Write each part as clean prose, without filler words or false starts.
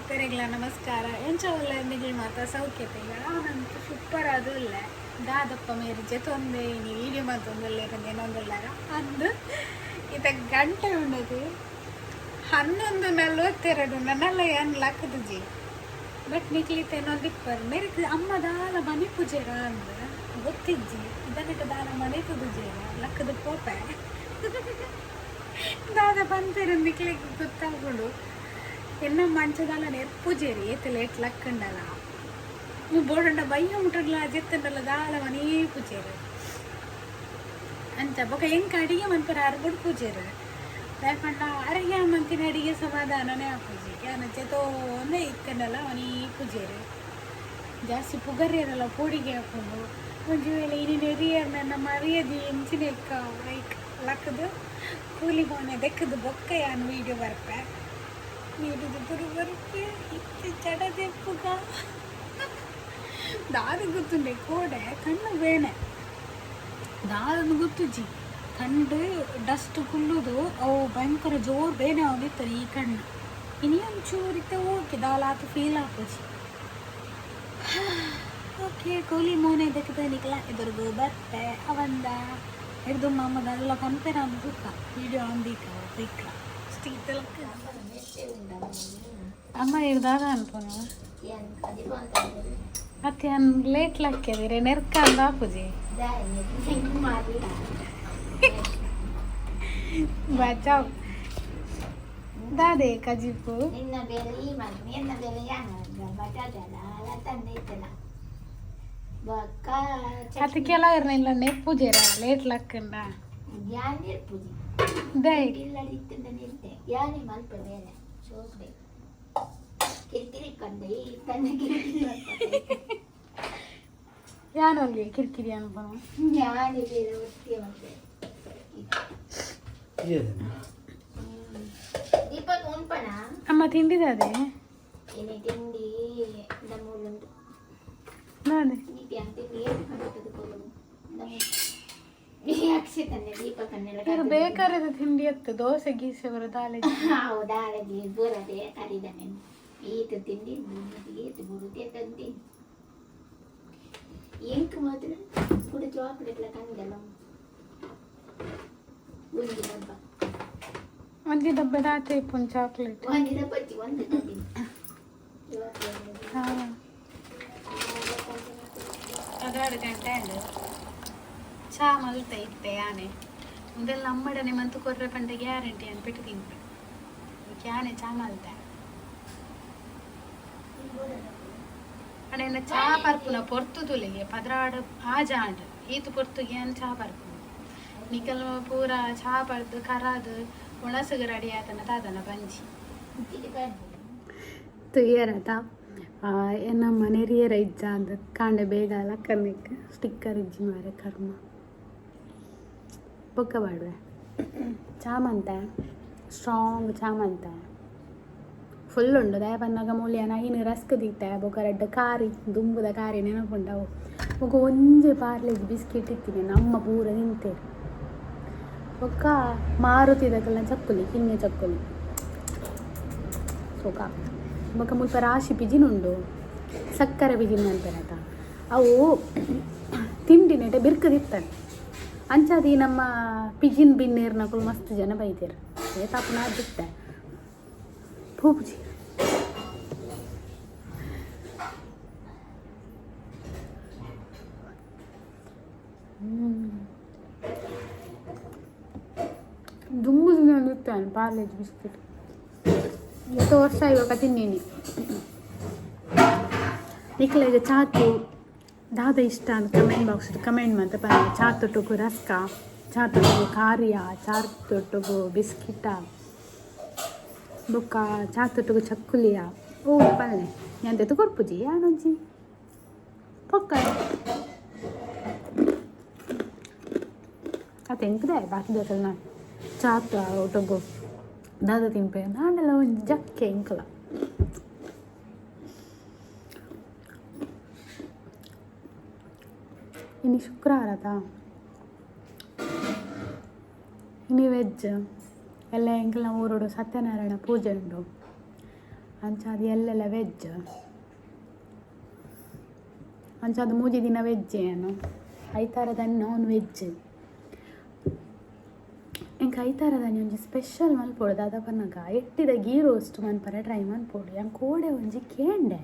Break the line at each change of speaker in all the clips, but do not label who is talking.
ಅಕ್ಕರಿಗಳ ನಮಸ್ಕಾರ ಎಂಚವಲ್ಲ ಎಂದಿಗೆ ಮಾತಾ ಸೌಖ್ಯತೆ ನಂಗೆ ಸೂಪರ್ ಅದು ಇಲ್ಲ ದಾದಪ್ಪ ಮೇರೆ ಜೊತೆ ಇನಿ ವೀಡಿಯೋ ಮಾತೊಂದಲ್ಲೇರಂದು ಏನೊಂದಲ್ಲಾರ ಅಂದು ಇದ ಗಂಟೆ ಉಂಡದು 11:42 ನನ್ನೆಲ್ಲ ಏನು ಲಕ್ಕದು ಜಿ ಬಟ್ ನಿಕ್ಲಿತ್ತೆ ಇನ್ನೊಂದಿಪ್ಪರು ಮೇರೆ ಅಮ್ಮ ದಾಲ ಮನೆ ಪೂಜೆರ ಅಂದ್ರೆ ಗೊತ್ತಿಜ್ಜಿ ಇದನ್ನಿಟ್ಟು ದಾಲ ಮನೆ ಪೂಜೆರ ಲಕ್ಕದ ಪೋಪೆ ದಾದ ಬಂದಿರೋ ನಿಕ್ಲಿಕ್ಕೆ ಗೊತ್ತಾಗ್ಬಿಡು ಎನ್ನ ಮಂಚದಾಲ ನೆರ್ಪುಜೇರಿ ಏತ ಲೇಟ್ ಲಕ್ಕಂಡಲ್ಲ ನೀವು ಬೋಡಂಡ ಬಯ್ಯ ಮುಟ್ಟಲ್ಲ ಜೆತ್ತಂಡಲ್ಲ ದಾಳ ಮನೇ ಪೂಜೇರು ಅಂಚ ಬೊಕ ಹೆಂಗೆ ಅಡಿಗೆ ಮಂತರ ಅರ್ಬುಡ್ ಪೂಜೇರು ಯಾಕಂಡ ಅಡಿಗೆ ಮಂತಿನ ಅಡಿಗೆ ಸಮಾಧಾನನೇ ಆ ಪೂಜೆ ಯಾನ ಜೆತೋ ಒಂದೇ ಇಕ್ಕಂಡಲ್ಲ ಮನೇ ಪೂಜೇರು ಜಾಸ್ತಿ ಪುಗರ್ಯರಲ್ಲ ಪೋಡಿಗೆ ಹಾಕೊಂಡು ಒಂದು ವೇಳೆ ಇನ್ನೇನು ಎರಿಯರ್ ನನ್ನ ಮರ್ಯಾದೆ ಎಂಚಿನ ಇಕ್ಕ ಲೈಕ್ ಲಕ್ಕದು ಕೂಲಿ ಮೊನ್ನೆ ದೆಕ್ಕದು ಬೊಕ್ಕ ಯಾನು ವೀಡಿಯೋ ಬರ್ಪೆ ನೀಡಿದ ಬರು ಬರುತ್ತೆ ಇತ್ತು ಚಡದೆಪ್ಪುಗ ದಾರು ಗೊತ್ತುಂಡೆ ಕೋಡೆ ಕಣ್ಣು ಬೇನೆ ದಾರನ್ನು ಗೊತ್ತುಜ್ಜಿ ಕಂಡು ಡಸ್ಟ್ ಕುಲ್ಲುದು ಅವು ಭಯಂಕರ ಜೋರು ಬೇನೆ ಹೋಗಿರ್ತಾರೆ ಈ ಕಣ್ಣು ಇನ್ನೊಂಚೂರಿತ್ತೆ ಓಕೆ ದಾಲಾತು ಫೀಲ್ ಹಾಕೋಜಿ ಓಕೆ ಕೋಲಿ ಮೋನೆ ದಕ್ಕದನಿಕ್ಲ ಎದುರುಗು ಬರ್ತೆ ಅವಂದ ಹಿಡ್ದು ಮಮ್ಮದೆಲ್ಲ ಕಂಪೇರ್ ಅಂದುಕ್ಕ ವಿಡಿಯೋ ಅಂದಿಕ್ಕ ತಿಕ್ಕ ಸ್ಟೀತಲಕ್ಕ ಅಮ್ಮ ಇರ್ದಾಗ ಅನ್ಪೋನು ಮತ್ತೆ ಲೇಟ್ ಲಕ್ಕಿದ್ರೆ ನೆರ್ಕ ಅಂದ ಹಾಕುಜಿ ಬಚಾವ್ ದಾದೆ ಕಜಿಪು ಅದಕ್ಕೆಲ್ಲ ಇರಲಿಲ್ಲ ನೆಪ್ಪುಜೇರ ಲೇಟ್ ಲಕ್ಕಂಡ ಯಾನಲ್ಲಿ ಕಿರಿಕಿರಿ ಅನ್ಬನು ಅಮ್ಮ ತಿಂಡಿದೆ ಬೇಕಾದ ತಿಂಡಿ ಅತ್ತು ದೋಸೆ ಗೀಸೆ ಬರೋ ದಾಲೆ
ಬರದೆ ಕರಿದಾನೆ ಈತ ತಿಂಡಿ ಈತ ಬುಡುತ್ತೆ ತಂದಿ ಎಂಕ್ ಮಾತ್ರ ಕೂಡ ಚಾಕ್ಲೇಟ್ಲ ಕಂಡಲ್ಲ
ಒಂದು ಡಬ್ಬೆ ದಾತೆ ಇಪ್ಪೊಂದು ಚಾಕ್ಲೇಟ್
ಒಂದು ಡಬ್ಬಿ ಒಂದು ಡಬ್ಬಿ
ಅದಾಡು ಗಂಟೆ ಅಂಡು ಚಾ ಮಲ್ತೆ ಇತ್ತೆ ಯಾನೆ ಮುಂದೆಲ್ಲ ನಮ್ಮಡನೆ ಮಂತು ಕೊರ್ರೆ ಪಂಡ ಗ್ಯಾರಂಟಿ ಅನ್ಬಿಟ್ಟು ತಿಂಪೆ ಯಾನೆ ಚಾ ಮಲ್ತೆ ಅಡೆನ ಚಾ ಪರ್ಪುನ ಪೊರ್ತು ತುಲಿಗೆ ಪದ್ರಾಡು ಆಜಾಂಡ್ ಈತು ಪೊರ್ತುಗೆ ಏನು ಚಾ ಪರ್ಪುನ ನಿಕಲ್ ಪೂರ ಚಾ ಪರ್ದು ಕರಾದು ಒಣಸಗ ರೆಡಿ ಆತನ ತಾದನ ಪಂಚಿ ತುಯ್ಯರತ ನಮ್ಮ ನೆರಿಯರ ಇಜ್ಜ ಅಂದ ಕಾಂಡೆ ಬೇಗ ಲಕ್ಕರ್ನಿಕ್ಕೆ ಸ್ಟಿಕ್ಕರ್ ಇಜ್ಜಿ ಮಾರೆ ಕರ್ಮ ಬೊಕ್ಕ ಬಾಡುವೆ ಚಾಮಂತೆ ಸ್ಟ್ರಾಂಗ್ ಚಾಮಂತೆ ಫುಲ್ ಉಂಡು ದಯ ಬಂದಾಗ ಮೂಲ್ಯನ ಇನ್ನು ರಸ್ಕ್ ದೀತೆ ಬೊಕ್ಕ ರೆಡ್ ಕಾರಿ ದುಂಬುದ ಕಾರಿ ನೆನಪುಂಡವು ಬೊಕ್ಕ ಒಂಜೆ ಪಾರ್ಲೇಜ್ ಬಿಸ್ಕಿಟ್ ಇತ್ತೀನಿ ನಮ್ಮ ಪೂರ ನಿಂತೇರಿ ಬೊಕ್ಕ ಮಾರುತಿದಕ್ಕೆಲ್ಲ ಚಕ್ಕುಲಿ ಕಿನ್ನೆ ಚಕ್ಕುಲಿ ಸೊಕ ಬೊಕ್ಕ ಮುಲ್ಪ ರಾಶಿ ಪಿಜಿನುಂಡು ಸಕ್ಕರೆ ಪಿಜಿನ್ ಅಂತಾರತ ಅವು ತಿಂಡಿನೆಟ ಬಿರ್ಕದಿತ್ತಾನೆ ಅಂಚಾದಿ ನಮ್ಮ ಪಿಜಿನ್ ಬಿನ್ನೇರ್ನಕಲು ಮಸ್ತ್ ಜನ ಬೈತೀರ ಏತಾಪನ ಬಿಟ್ಟೆ ಪೂಜಿ ದುಂಬು ದಿತ್ತಾನೆ ಪಾರ್ಲೇಜ್ ಬಿಸ್ಕಿಟ್ ಎಷ್ಟು ವರ್ಷ ಇವಾಗ ತಿನ್ನೇನಿ ನಿಕ್ಲೆಗೆ ಚಾತು ದಾದ ಇಷ್ಟ ಅಂತ ಕಮೆಂಟ್ ಬಾಕ್ಸ್ ಕಮೆಂಟ್ ಮಾಡ್ತಾ ಬಂದ ಚಾ ತೊಟ್ಟುಗು ರಸ್ಕ ಚಾ ತೊಟ್ಟುಗು ಕಾರ್ಯ ಚಾ ತೊಟ್ಟುಗು ಬಿಸ್ಕಿಟ ಬೊಕ್ಕ ಚಾ ತೊಟ್ಟುಗು ಚಕ್ಕುಲಿಯ ಓ ಪಲ್ಲೆ ಎಂತೆತ್ತು ಕೊರ್ಪುಜಿ ಯಾನಜ್ಜಿ ಪೊಕ್ಕ ಅದು ಎಂಕದೆ ಬಾಕಿ ದೋಸೆ ನಾನು ಚಾ ಒಟ್ಟುಗು ದಾದ ತಿಂಪೆ ನಾನೆಲ್ಲ ಒಂದು ಜಕ್ಕೆ ಎಂಕಲ ಇನ್ನು ಶುಕ್ರವಾರದ ಇನ್ನು ವೆಜ್ ಎಲ್ಲ ಎಂಕಲ್ನ ಊರೋಡು ಸತ್ಯನಾರಾಯಣ ಪೂಜೆ ಉಂಡು ಅಂಚಾದ ಎಲ್ಲೆಲ್ಲ ವೆಜ್ ಅಂಚಾದ 3 ದಿನ ವೆಜ್ ಏನು ಐತಾರದನ್ನು ನಾನ್ ವೆಜ್ ಇಂಕ ಐತಾರದನಿ ಒಂಜಿ ಸ್ಪೆಷಲ್ ಮಲ್ಪೊಡು ದಾದ ಪನ್ನಗ ಎಟ್ಟಿದ ಗೀ ರೋಸ್ಟ್ ಮನ್ಪರೆ ಟ್ರೈ ಮನ್ಪೊಡು ಯಂಗೆ ಕೋಡೆ ಒಂಜಿ ಕೇಂಡೆ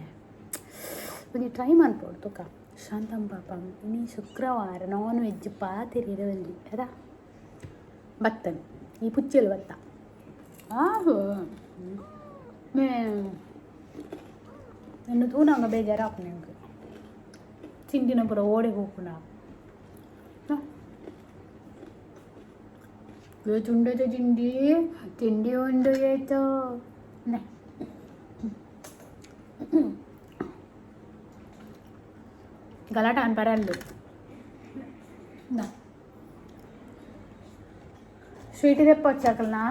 ಒಂಜಿ ಟ್ರೈ ಮನ್ಪೊಡು ತುಕ ಶಾಂತಂ ಪಾಪಂ ಇನಿ ಶುಕ್ರವಾರ ನಾನ್ ವೆಜ್ ಪಾತಿರಿರವಲ್ಲಿ ಅದಾ ಬತ್ತನು ಈ ಪುಚ್ಚಲು ಬತ್ತ ಆಹೋ ನನ್ನು ತೂನಂಗ ಬೇಜಾರಾಪ ನಂಗೆ ಚಿಂಡಿನ ಪುರ ಓಡಿಗೆ ಹೋಗ್ಕೊಂಡ ಚುಂಡದ ತಿಂಡಿ ಉಂಡು ಏತೋ ಗಲಾಟ ಅನ್ಪರಲ್ಲು ಸ್ವೀಟ್ ತೆಪ್ಪ వచ్చాకಲ್ನಾ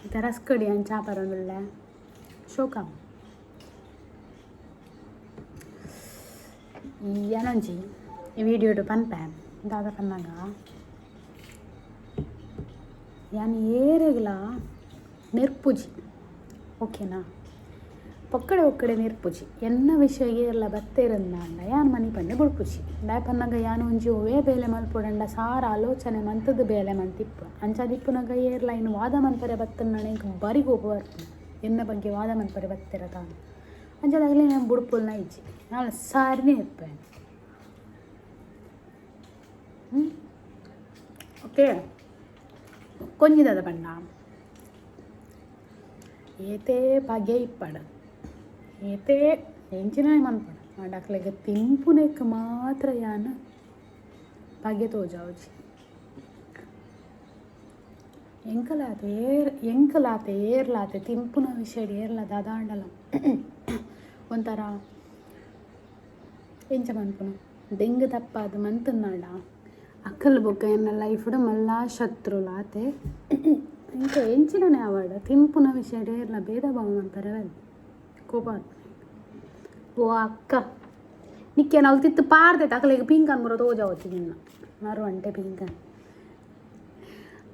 ಇದು ರಸ್ಕಡಿ ಅಂತ ಚಾಪರಲ್ಲ ಶೋಕ ಏನಂಜಿ ಈ ವಿಡಿಯೋಡು ಪನ್ಪೆ ದಾದ ಪನ್ನಾಗ ಯಾನು ಏರೆಗ್ಲ ನೆರ್ಪುಜಿ ಓಕೆನಾ ಒಕ್ಕಡೆ ನೆರ್ಪುಜಿ ಎನ್ನ ವಿಷಯ ಎಲ್ಲ ಬತ್ತೇರಂದ ಯಾನು ಮನೆ ಪಂಡೆ ಬುಡ್ಪುಜಿ ದಾಯ ಪನ್ನಾಗ ಯಾನು ಒಂಜಿ ಒವೇ ಬೇಲೆ ಮಲ್ಪೊಡಂಡ ಸಾರ ಆಲೋಚನೆ ಮಂತದ್ದು ಬೇಲೆ ಮಂತಿಪ್ಪು ಅಂಚಾದಿಪ್ಪುನಾಗ ಏರ್ಲ ಇನ್ನು ವಾದ ಮನ್ಪರೆ ಬತ್ತನ್ನ ಇಂಕ ಬರಿಗೆ ಹೋಗುವರ್ಪು ಎನ್ನ ಬಗ್ಗೆ ವಾದ ಮನ್ಪರೆ ಬತ್ತಿರ ತಾನು ಅಂಚಾದಾಗಲೇ ನಾನು ಬುಡ್ಪುಲ್ನ ಇಜ್ಜಿ ನಾನು ಸಾರಿನೇ ಇರ್ಪೆ ಓಕೆ ಕೊಂಜಿದದ ಬಣ್ಣ ಏತೇ ಬಗೆ ಇಪ್ಪಡ ಏತೇ ಎಂಚಿನ ಮನ್ಪಡ ಮಾಡಕ್ಲೆಗೆ ತಿಂಪುನೆಕ್ ಮಾತ್ರ ಯಾನ ಬಗೆ ತೋಜಾವುಜಿ ಎಂಕಲಾತೆ ಏರ್ಲಾತೆ ತಿಂಪುನ ವಿಷಯ ಏರ್ಲ ದಾದಾಂಡಲ ಒಂಥರ ಎಂಚ ಮನ್ಪುನ ದೆಂಗ್ ತಪ್ಪಾದ ಮಂತನಾಡ ಅಕ್ಕಲ್ ಬೊಕ್ಕ ಎನ್ನ ಲೈಫ್ಡು ಮಲ್ಲ ಶತ್ರುಲಾತೆ ಇಂಕ ಎಂಚಿನನೇ ಆವಾಡ ತಿಂಪುನ ವಿಷಯ ಏರ್ಲ ಭೇದ ಭಾವ ಅಂತಾರೆ ಕೋಪ ಓ ಅಕ್ಕ ನಿಕ್ಕೆ ನಾವು ತಿತ್ತು ಪಾರ್ದೈತೆ ಅಕ್ಕಲಿಗೆ ಪಿಂಕನ್ ಬರೋ ತೋಜಾವತ್ತಿ ನಿನ್ನ ಮರುವಂಟೆ ಪಿಂಕನ್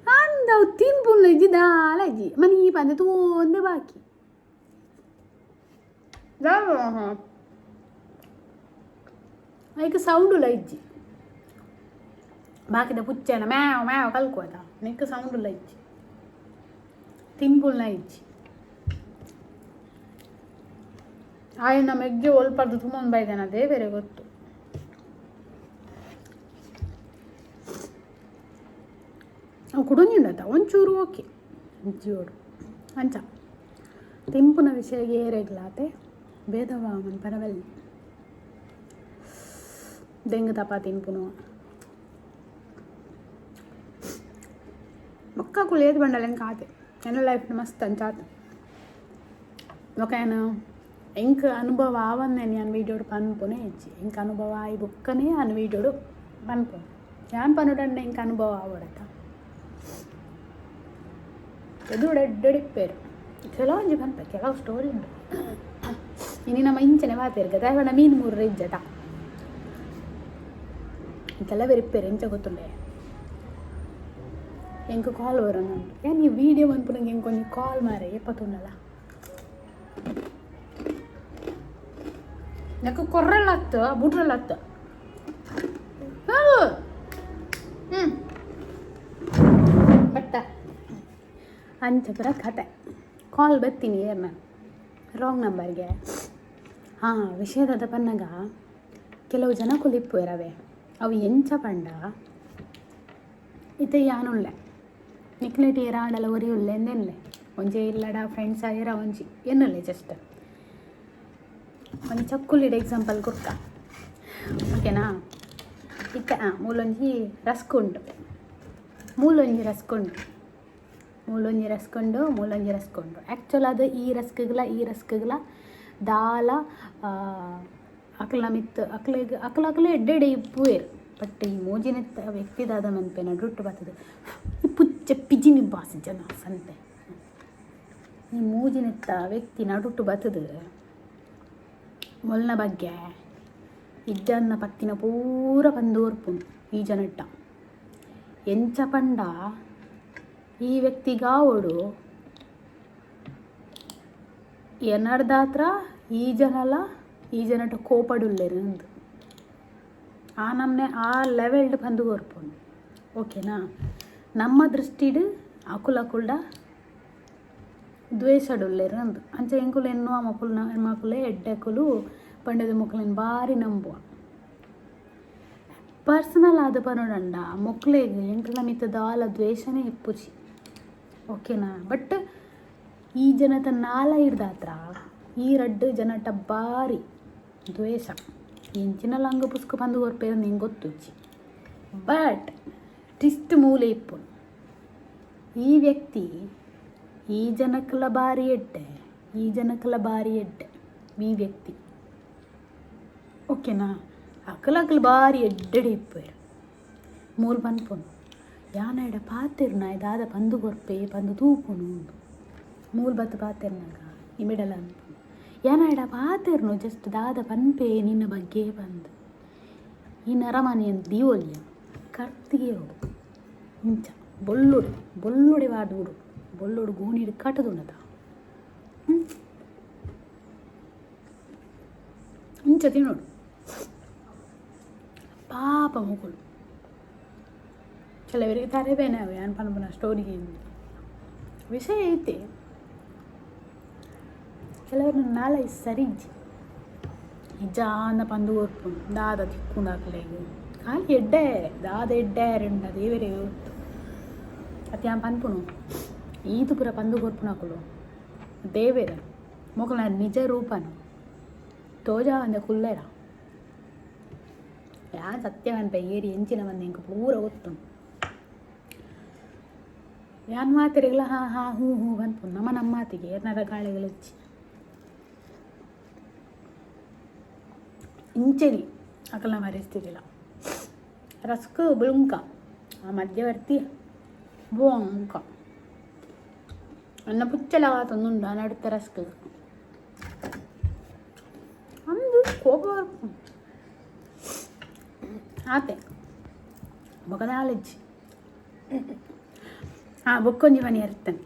ಅಂದವು ತಿಂಪುನ ಇಜ್ಜಿದಾಲ ಇಜ್ಜಿ ಮನಿ ಈ ಪಂದೆ ತೂಂದೆ ಬಾಕಿ ಐಕ ಸೌಂಡುಲ ಇಜ್ಜಿ ಬಾಕಿದ ಪುಚ್ಚನ ಮ್ಯಾವ್ ಮ್ಯಾವ್ ಕಲ್ಕೋದ ನೆಕ್ ಸೌಂಡುಲ ಇಜ್ಜಿ ತಿಂಪುಲ್ನ ಇಜ್ಜಿ ಆಯ್ನ ಮೆಗ್ಗೆ ಒಲ್ಪರ್ದು ತುಂಬ ಬೈದೇನ ಅದೇ ಬೇರೆ ಗೊತ್ತು ಅವು ಕುಡೊಂಜಿಂಡತ ಒಂಚೂರು ಓಕೆ ಜೀವಡು ಅಂಚ ತಿಂಪುನ ವಿಷಯ ಏರೆಗ್ಲಾತೆ ಭೇದಭಾವನ ಪರವಲ್ಲಿ ದೆಂಗ್ ತಪ ತಿಂಪುನು ಮೊಕ್ಕ ಕುಳಿಯದು ಬಂಡಲೆಂಗೆ ಕಾತೆ ನನ್ನ ಲೈಫ್ ಮಸ್ತ್ ಅಂಚಾತ ಒಕ್ಕೇನು ಎಂಕ ಅನುಭವ ಆವನ್ನೇ ನಾನು ವೀಡಿಯೋಡು ಪನ್ಪುನೆ ಹೆಚ್ಚಿ ಎಂಕ ಅನುಭವ ಆಯಿ ಬುಕ್ಕನೇ ನಾನು ವೀಡಿಯೋಡು ಪನ್ಪು ನಾನು ಪನ್ನುಡಂಡ ಎಂಕ ಅನುಭವ ಆವಡತ ಇದು ಎಡ್ಡೆಡಿಪ್ಪೇರು ಕೆಲವೊಂಜಿ ಪನ್ಪ ಕೆಲವು ಸ್ಟೋರಿ ಉಂಟು ಇನ್ನು ನಮ್ಮ ಇಂಚನೆ ಮಾತಿರ್ಗ ದಯವಾಡ ಮೀನು 3 ಇಜ್ಜಟ ಕೆಲವೇ ರಿಪ್ಪೇರು ಎಂಚ ಗೊತ್ತುಂಡೆ ಎಂಕ ಕಾಲ್ ಬರೋಣ ಉಂಟು ಏನು ಈ ವಿಡಿಯೋ ಬಂದ್ಬಿಟ್ಟು ನಂಗೆ ಹೆಂಗೆ ಕೊಂಚ ಕಾಲ್ ಮಾರೆ ಎಪ್ಪತ್ತೊಂದಲ್ಲ నాకు కొర్రలత్త బుట్రలత్త ಬಟ್ಟ ಅಂಚಪುರ ಕತೆ ಕಾಲ್ ಬರ್ತೀನಿ ನಾನು ರಾಂಗ್ ನಂಬರ್ಗೆ ಹಾಂ ವಿಷಯದ ಪನ್ನಗ ಕೆಲವು ಜನ ಕುಲಿಪ್ಪು ಇರವೆ ಅವು ಎಂಚ ಪಂಡ ಇತ್ತೆ ಯಾನುಳ್ಳೆ ನಿಕ್ಲೆಟಿ ಏರಾಡಲ್ಲ ಒರಿಯುಳ್ಳೆ ಎಂದೆನ್ಲೆ ಒಂಜಿ ಇಲ್ಲಡ ಫ್ರೆಂಡ್ಸ್ ಆಗಿರ ಒಂಜಿ ಎನ್ನುಳ್ಳೆ ಜಸ್ಟ್ ಒಂದು ಚಕ್ಕುಲಿಡ ಎಕ್ಸಾಂಪಲ್ ಕೊಡ್ಕ ಓಕೆನಾ ಇತ್ತ ಮೂಲೊಂಜಿ ರಸ್ಕ್ ಉಂಟು ಮೂಲೊಂಜಿ ರಸ್ಕ್ ಉಂಟು ಆ್ಯಕ್ಚುಲ್ ಅದು ಈ ರಸ್ಕ್ಗಳ ದಾಲ ಅಕ್ಲ ಮಿತ್ತು ಅಕ್ಲೆ ಎಡ್ಡೆ ಇಪ್ಪುವೇರು ಬಟ್ ಈ ಮೋಜಿನೆತ್ತ ವ್ಯಕ್ತಿದಾದ ಮನ್ಪೆ ನಡುಟ್ಟು ಬರ್ತದೆ ಈ ಪುಚ್ಚ ಪಿಜಿನಿ ಬಾಸಿ ಜನ ಸಂತೆ ಈ ಮೂಜಿನೆತ್ತ ವ್ಯಕ್ತಿ ನಡುಟ್ಟು ಬರ್ತದೆ ಮೊಲ್ನ ಬಗ್ಗೆ ಇಜ್ಜನ್ನ ಪತ್ತಿನ ಪೂರ ಬಂದೋರ್ಪುಂಡು ಈ ಜನಟ್ಟ ಎಂಚ ಪಂಡ ಈ ವ್ಯಕ್ತಿಗಾವಡು ಎನ್ನಡ್ದಾತ್ರ ಈ ಜನಟ ಕೋಪಡುಲ್ಲೇರು ಅಂದು ಆ ನಮ್ಮನೆ ಆ ಲೆವೆಲ್ಡ್ ಬಂದು ಕೊರ್ಪುಂಡು ಓಕೆನಾ. ನಮ್ಮ ದೃಷ್ಟಿಡು ಅಕುಲಕುಲ್ಡ ದ್ವೇಷಡುಲ್ಲೇರು ಅಂದು ಅಂಚ ಎಂಕುಲು ಎನ್ನುವ ಮಕ್ಕಳು ಎಡ್ಡೆಕುಲು ಪಂಡದ ಮಕ್ಕಳನ್ನ ಭಾರಿ ನಂಬುವ ಪರ್ಸನಲ್ ಆದ ಪನೋಡಂಡ ಮಕ್ಕಳಿಗೆ ಎಂಕಲ ಮಿತ್ತದ ಆಲ ದ್ವೇಷನೇ ಇಪ್ಪುಚಿ ಓಕೆನಾ. ಬಟ್ ಈ ಜನತ ನಾಲ ಹಿಡ್ದಾತ್ರ ಈ ರಡ್ಡು ಜನಟ ಭಾರಿ ದ್ವೇಷ ಎಂಚಿನಲ್ಲ ಹಂಗೆ ಪುಸ್ಕ ಬಂದು ಕೊರ್ಪೇರು ನಿಂಗೆ ಗೊತ್ತುಚ್ಚಿ. ಬಟ್ ಟಿಸ್ಟ್ ಮೂಲೆ ಇಪ್ಪು ಈ ವ್ಯಕ್ತಿ ಈ ಜನಕ್ಕೆಲ್ಲ ಭಾರಿ ಎಡ್ಡೆ ಈ ವ್ಯಕ್ತಿ ಓಕೆನಾ. ಅಕ್ಕಲಕ್ಕಲು ಭಾರಿ ಎಡ್ಡೆಡೆ ಇಪ್ಪೇರು ಮೂಲು ಪನ್ಪುನು ಯಾನಡ ಪಾತೆರು ನಾ ದಾದ ಪಂದು ಕೊರ್ಪೆ ಪಂದು ತೂಪುನು ಮೂಲು ಬತ್ತು ಪಾತೆರ್ನಾಗ ಇಮಿಡಲ್ಲ ಅನ್ಪುನು ಯಾನಡ ಪಾತೆರ್ನು ಜಸ್ಟ್ ದಾದ ಪನ್ಪೆ ನಿನ್ನ ಬಗ್ಗೆ ಬಂದು ಈ ನರಮನೆಯನ್ನು ದೀವಲ್ಯ ಕರ್ತಿಗೆ ಹೋಡು ಇಂಚ ಬೊಲ್ಲುಡೆ ವಾಡುಡು ಬೊಲ್ಲುಡು ಗೋಣಿಡು ಕಟ್ಟದುಂಡದ ಇಂಚ ತಿನ್ನೋಡು ಪಾಪ ಮಕ್ಕಳು ಕೆಲವರಿಗೆ ತರಬೇನೆ ಅವೆ ಅನ್ಪನ ಸ್ಟೋರಿಗೆ ವಿಷಯ ಐತೆ ಕೆಲವರು ನಾಳೆ ಸರಿ ನಿಜ ಅಂದ ಪಂದು ಕೊರ್ಪು ದಾದ ತಿಕ್ಕೊಂಡಾಕಲೇಗು ಖಾಲಿ ಎಡ್ಡಾರೆ ದಾದ ಎಡ್ಡಾರೆ ಉಂಡ ದೇವರೇ ಗೊತ್ತು ಅತಿ ಆ ಪನ್ಪುನು ಈದು ಪುರ ಪಂದು ಕೊರ್ಪುನಕುಲು ದೇವೇರ ಮೊಕಲ ನಿಜ ರೂಪನು ತೋಜ ಅಂದ ಕುಲ್ಲೆರ ಯಾ ಸತ್ಯವನ್ಪ ಏರಿ ಎಂಚಿನ ಮಂದಿ ಇಂಕ ಪೂರ ಗೊತ್ತು ಯಾನ್ ಮಾತಿರಿಗಳ ಹಾ ಹೂ ಬಂತು ನಮ್ಮ ಮಾತಿಗೆ ಏನಾರ ಗಾಳಿಗಳು ಹಚ್ಚಿ ಇಂಚರಿ ಅಕಲ ಮರೆಸ್ತಿರಲಿಲ್ಲ ರಸ್ಕ್ ಬುಳುಂಕ ಆ ಮಧ್ಯವರ್ತಿ ಬುಂಕ ಅನ್ನ ಪುಚ್ಚಲಾಗತ್ತೊಂದುಂಡು ನಡುತ್ತ ರಸ್ಕ್ ಅಂದು ಕೋಪ ಆತೆ ಮೊಗದಾಲಜ್ಜಿ ಬೊಕ್ಕೊಂಜಿ ಮನೆ ಇರ್ತಾನೆ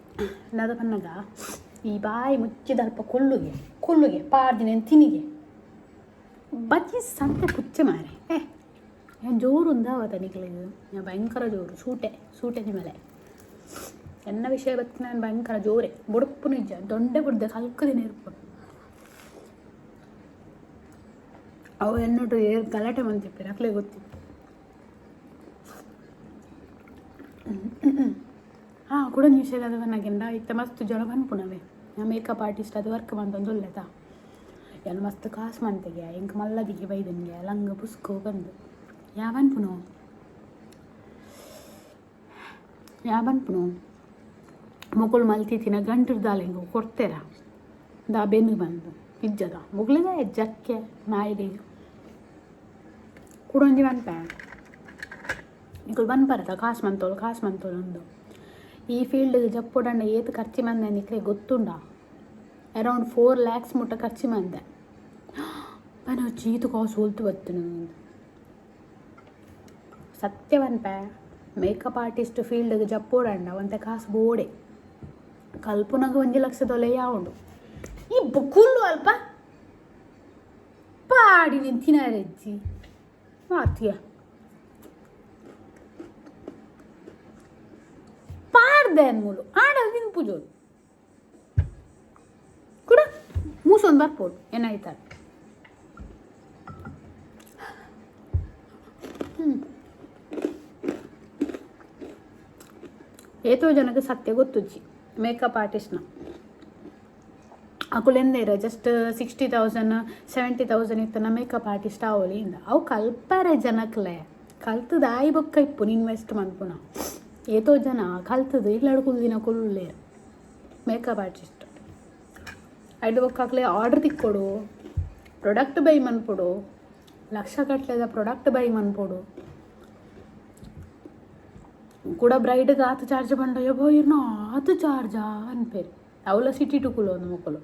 ಅದಾದ ಪನ್ನಗ ಈ ಬಾಯಿ ಮುಚ್ಚಿದಲ್ಪ ಕೊಲ್ಲುಗೆ ಪಾರ್ದಿನ ತಿನಿಗೆ ಬಜ್ಜಿ ಸಂತೆ ಪುಚ್ಚೆ ಮಾರೆ ಏನು ಜೋರು ಉಂದಾವತ ನಿಕ್ಲಿಗೆ ಭಯಂಕರ ಜೋರು ಸೂಟೆ ನಿಮಲೆ ಎನ್ನ ವಿಷಯ ಬತ್ತು ನಾನು ಭಯಂಕರ ಜೋರೆ ಬುಡುಪ್ಪು ನಿಜ ದೊಡ್ಡ ಬುಡ್ದೆ ಕಲ್ಕದಿನ ಇರ್ಬೋದು ಅವು ಎನ್ನೋಟು ಗಲಾಟೆ ಮಂತಿಪ್ಪಿ ಅಕ್ಲೆ ಗೊತ್ತಿತ್ತು. ಕೂಡ ವಿಷಯದ ನನಗೆಂಡ ಇತ್ತ ಮಸ್ತ್ ಜನ ಬಂದ್ಪುನವೆ ನಾ ಮೇಕಪ್ ಆರ್ಟಿಸ್ಟ್ ಅದು ವರ್ಕ್ ಬಂತಂದು ಒಳ್ಳೆದ ಎಲ್ಲ ಮಸ್ತ್ ಕಾಸು ಮಂತೆಗೆ ಇಂಕ ಮಲ್ಲದಿಗೆ ಬೈದನ್ಗೆ ಲಂಗ ಪುಸ್ಕೋ ಬಂದು ಯಾವನ್ಪುನು ಮೊಗಳು ಮಲ್ತಿತ್ತಿನ ಗಂಟಿರ್ದಾಲ ಹಿಂಗೆ ಕೊಡ್ತೇರ ದಾ ಬೆನ್ನು ಬಂದು ಪಿಜ್ಜದ ಮುಗ್ಲಿದ ಜಕ್ಕೆ ನಾಯಿಗೆ ಕುಡೊಂಜಿ ಬನ್ಪ ನಿಕುಲು ಬನ್ಪರದ ಕಾಸು ಮಂತೋಳು ಒಂದು ಈ ಫೀಲ್ಡ್ಗೆ ಜಪ್ಪುಡಂಡ ಏತು ಖರ್ಚು ಮಂದೆ ನಿಕ್ಲೆ ಗೊತ್ತುಂಡ ಅರೌಂಡ್ 4 lakhs ಮುಟ್ಟ ಖರ್ಚು ಮಂದೆ ಪನ ಚೀತು ಕಾಸು ಹೋಲ್ತು ಬತ್ತು ಸತ್ಯವನ್ಪ ಮೇಕಪ್ ಆರ್ಟಿಸ್ಟ್ ಫೀಲ್ಡ್ಗೆ ಜಪ್ಪುಡಂಡ ಒಂತೆ ಕಾಸು ಬೋಡೆ ಕಲ್ಪನಾಗ 1 ಲಕ್ಷದೊಲೆ ಯಾವುದು ಈ ಬುಕ್ಕುಲ್ಲು ಅಲ್ಪ ಪಾಡಿ ನಿಂತಿನಾರೆಜ್ಜಿ ಮಾತಿಯ ಪಾಡ್ದೇನ್ ಮೂಲು ಆಡೋದು ನಿನ್ ಪೂಜೋದು ಕೂಡ ಮೂಸೊಂದು ಬರ್ಬೋದು ಏನಾಯ್ತಾರೆ ಏತೋ ಜನಕ್ಕೆ ಸತ್ಯ ಗೊತ್ತುಜ್ಜಿ ಮೇಕಪ್ ಆರ್ಟಿಸ್ಟ್ನ ಅಕುಲೆಂದೇ ಇರೋ ಜಸ್ಟ್ 60,000 70,000 ಇತ್ತನ ಮೇಕಪ್ ಆರ್ಟಿಸ್ಟ್ ಅವಳಿಂದ ಅವು ಕಲ್ಪರೆ ಜನಕ್ಲೆ ಕಲ್ತದ ಆಯಿ ಬೊಕ್ಕ ಇಪ್ಪು ಇನ್ವೆಸ್ಟ್ ಮಾಡ್ಪುನ ಏತೋ ಜನ ಕಲ್ತದು ಇಲ್ಲಡ್ಕುಲ್ ದಿನ ಕುಲ್ಲೇ ಮೇಕಪ್ ಆರ್ಟಿಸ್ಟ್ ಐದು ಬೊಕ್ಕಾಕ್ಲೆ ಆರ್ಡ್ರ್ ತಿಕ್ಕೊಡು ಪ್ರೊಡಕ್ಟ್ ಬೈ ಮನ್ಪೊಡು ಲಕ್ಷ ಕಟ್ಲೆದ ಪ್ರೊಡಕ್ಟ್ ಬೈ ಮನ್ಪೊಡು ಕೂಡ ಬ್ರೈಡ್ಗೆ ಆತು ಚಾರ್ಜ್ ಬಂಡ ಯಬೋ ಇರ್ನ ಆತು ಚಾರ್ಜಾ ಅನ್ಪೇರು ಅವಳ ಸಿಟಿ ಟುಕುಲು ಒಂದು ಮಕ್ಕಳು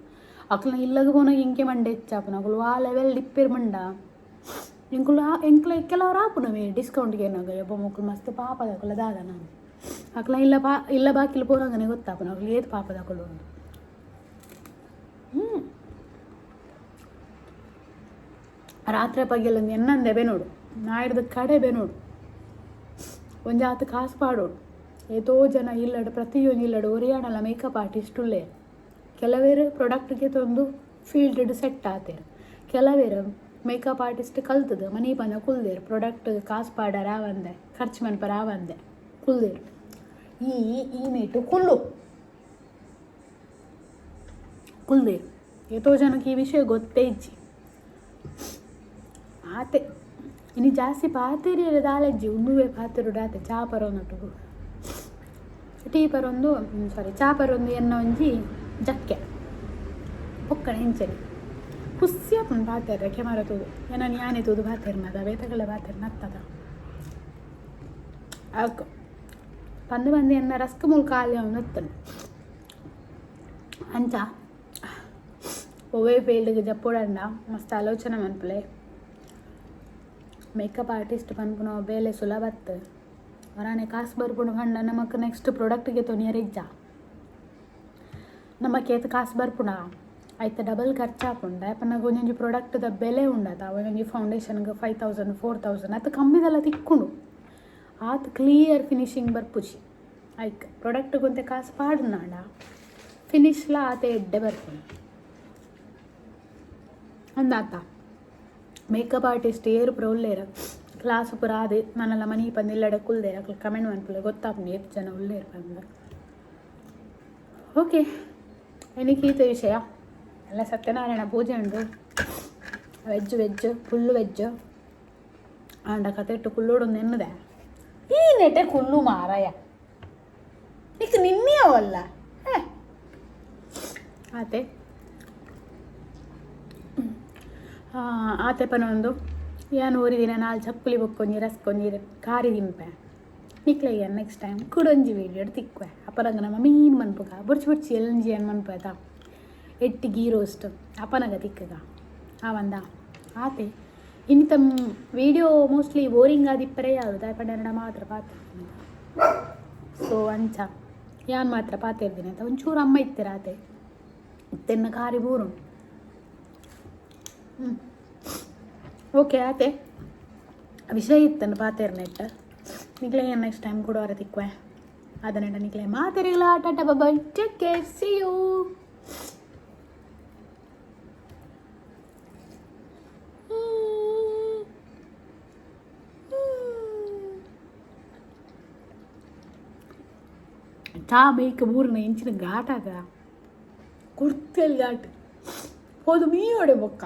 ಅಕ್ಲ ಇಲ್ಲಗ ಪೋನಾಗ ಇಂಕೆ ಮಂಡೆ ಹೆಚ್ಚಾಪನ ಅಕಲು ಆ ಲೆವೆಲ್ ಡಿಪ್ಪೇರು ಮಂಡ ಎಂಕುಲ ಕೆಲವ್ರು ಆಪುನವೇ ಡಿಸ್ಕೌಂಟ್ಗೆ ಏನಾಗ ಯಬ್ಬ ಮಕ್ಕಳು ಮಸ್ತ್ ಪಾಪದ ಅಕಲ ದಾದ ನಾನು ಅಕ್ಲ ಇಲ್ಲ ಬಾಕಿಲು ಪೋನಾಗನೆ ಗೊತ್ತಾಪನ ಅಕಲು ಏದು ಪಾಪದ ಅಕಲು ಒಂದು ರಾತ್ರಿ ಪಗೆಲ್ಲೊಂದು ಎನ್ನಂದೆ ಬೆನೋಡು ನಾಯಿಡ್ದು ಕಡೆ ಬೆನೋಡು ಒಂಜಿ ಆತು ಕಾಸು ಪಾಡೋಡು ಏತೋ ಜನ ಇಲ್ಲಡು ಪ್ರತಿಯೊಂದು ಇಲ್ಲಡು ಒರಿಯಾಣಲ್ಲ ಮೇಕಪ್ ಆರ್ಟಿಸ್ಟ್ ಉಳ್ಳೇ ಕೆಲವೇರು ಪ್ರಾಡಕ್ಟ್ಗೆ ತಂದು ಫೀಲ್ಡ್ ಸೆಟ್ ಆತೇರು ಕೆಲವೇರು ಮೇಕಪ್ ಆರ್ಟಿಸ್ಟ್ ಕಲ್ತದು ಮನೆ ಬಂದ ಕುಲ್ದೇರು ಪ್ರಾಡಕ್ಟ್ ಕಾಸು ಪಾಡ ರಾವಂದೆ ಖರ್ಚು ಮನ್ಪ ರಾವಂದೆ ಕುಲ್ದೇರು ಈ ಮೇಟು ಕುಲ್ದೇರು ಏತೋ ಜನಕ್ಕೆ ಈ ವಿಷಯ ಗೊತ್ತೇ ಇಜ್ಜಿ ಆತೆ ಇನ್ನು ಜಾಸ್ತಿ ಪಾತೇರಿ ದಾಲಜ್ಜಿ ಉಣ್ಣುವೆ ಪಾತೆರುಡು ಆತೆ ಚಾಪರೊಂದು ಟೀಪರೊಂದು ಚಾಪರೊಂದು ಎನ್ನ ಒಂಜಿ ಜಕ್ಕೆ ಒಕ್ಕಣ ಹೆಂಚರಿ ಹುಸ್ಯಾಪುಂಡು ಪಾತೇರ ಕೆಮರ ತೂದು ಏನ ಯಾನೆ ತೂದು ಪಾತೇರ್ನದ ಬೇತಗಳ ಪಾತೇರ್ ನತ್ತದ ಅಕ್ಕ ಬಂದು ಎನ್ನ ರಸ್ಕ ಮೂಲ ಖಾಲಿ ಅವನು ನತ್ತನು ಅಂಚ ಒವ್ವೇ ಫೀಲ್ಡ್ಗೆ ಜಪ್ಪೋಡಂಡ ಮಸ್ತ್ ಆಲೋಚನೆ ಮನ್ಪಲೆ ಮೇಕಪ್ ಆರ್ಟಿಸ್ಟ್ ಪನ್ಪುನ ಬೇಲೆ ಸುಲಭತ್ ವರಾನೆ ಕಾಸು ಬರ್ಪುಂಡು ಕಂಡ ನಮಕ್ ನೆಕ್ಸ್ಟ್ ಪ್ರಾಡಕ್ಟ್ಗೆ ತೊನಿಯರಿಜ್ಜ ನಮಕೇತು ಕಾಸು ಬರ್ಪುಣ ಆಯ್ತು ಡಬಲ್ ಖರ್ಚಾಪುಂಡ ಯಾಪನ್ನಾಗ ಒಂದೊಂದು ಪ್ರಾಡಕ್ಟ್ದ ಬೆಲೆ ಉಂಡದ ಒಂದೊಂದು ಫೌಂಡೇಶನ್ಗೆ 5000 4000 ಅದು ಕಮ್ಮಿದೆಲ್ಲ ತಿಕ್ಕೊಂಡು ಆತು ಕ್ಲಿಯರ್ ಫಿನಿಶಿಂಗ್ ಬರ್ಪುಜಿ ಆಯ್ಕೆ ಪ್ರಾಡಕ್ಟ್ಗೊಂತೆ ಕಾಸು ಪಾಡುನಾಡ ಫಿನಿಶ್ಲ ಆತ ಎಡ್ಡೆ ಬರ್ಪುಂಡು ಅಂದಾತ ಮೇಕಪ್ ಆರ್ಟಿಸ್ಟ್ ಏರು ಪುರ ಉಳ್ಳೇರ ಕ್ಲಾಸ್ ಪುರ ಆದೆ ನಾನೆಲ್ಲ ಮನೆ ಬಂದು ಎಲ್ಲೆಡೆ ಕುಲ್ದೇರ ಕಮೆಂಟ್ ಮನ್ಪುಲೆ ಗೊತ್ತಾಪುಂಡು ಎಷ್ಟು ಜನ ಉಳ್ಳೇರು ಬಂದ ಓಕೆ ಎನಿಕೀತ ವಿಷಯ ಎಲ್ಲ ಸತ್ಯನಾರಾಯಣ ಪೂಜೆ ಉಂಡು ವೆಜ್ ಫುಲ್ಲು ವೆಜ್ ಆಂಡ ಕತೆ ಇಟ್ಟು ಕುಲ್ಲೋಡೊಂದು ಎನ್ನದೆ ಈ ನೆಟೆ ಕುಲ್ಲು ಮಾರಾಯ ನಿಕ್ ನಿನ್ನೆಯವಲ್ಲ ಆತೆ ಆತೆ ಪನೊಂದು ಏನು ಊರಿದಿನ ನಾಲ್ ಚಪ್ಪಲಿ ಬೊಕ್ಕೊಂಜಿ ರಸ್ಕೊಂಜಿ ಕಾರಿ ದಿಂಪೆ ನಿಕ್ಲೆಗೆ ನೆಕ್ಸ್ಟ್ ಟೈಮ್ ಕುಡೊಂಜಿ ವೀಡಿಯೋ ತಿಕ್ವೆ ಅಪ್ಪನಂಗ ನಮ್ಮ ಮೀನು ಮನ್ಪುಗ ಬುಡ್ಚಿ ಎಲ್ಂಜಿ ಏನು ಮನ್ಪದ ಎಟ್ಟಿ ಗೀ ರೋಸ್ಟ್ ಅಪ್ಪನಗ ತಿಕ್ಕಗ ಆವಂದ ಆತೆ ಇನ್ನಿತ ವೀಡಿಯೋ ಮೋಸ್ಟ್ಲಿ ಬೋರಿಂಗ್ ಆದಿಪ್ಪರೇ ಯಾವುದು ಪಂಡ ಮಾತ್ರ ಪಾತ್ರ ಸೊ ಅಂಚ ಯಾನ್ ಮಾತ್ರ ಪಾತಿರ್ತೀನಿ ಅಂತ ಒಂಚೂರು ಅಮ್ಮ ಇತ್ತೀರ ಆತೆ ಇತ್ತೆನ್ನ ಕಾರಿ ಬೂರು ಓಕೆ ಆತೆ ವಿಷಯ ಇತ್ತನ್ನು ಪಾತೇರ್ನೆಟ್ಟ ನಿಕ್ಲೆ ನೆಕ್ಸ್ಟ್ ಟೈಮ್ ಕೊಡುವರ ತಿಕ್ವೆ ಅದನ್ನೆಟ್ಟ ನಿಕ್ಲೆ ಮಾತಾರಿಲ್ಲ tata bye take care see you ಚಾ ಬೇಕ ಮೂರನೇ ಇಂಚಿನ ಘಾಟಾಗ ಕುರ್ತೇಲಿ ಘಾಟ್ ಹೋದು ಮೀ ಹೊಡೆ ಬೊಕ್ಕ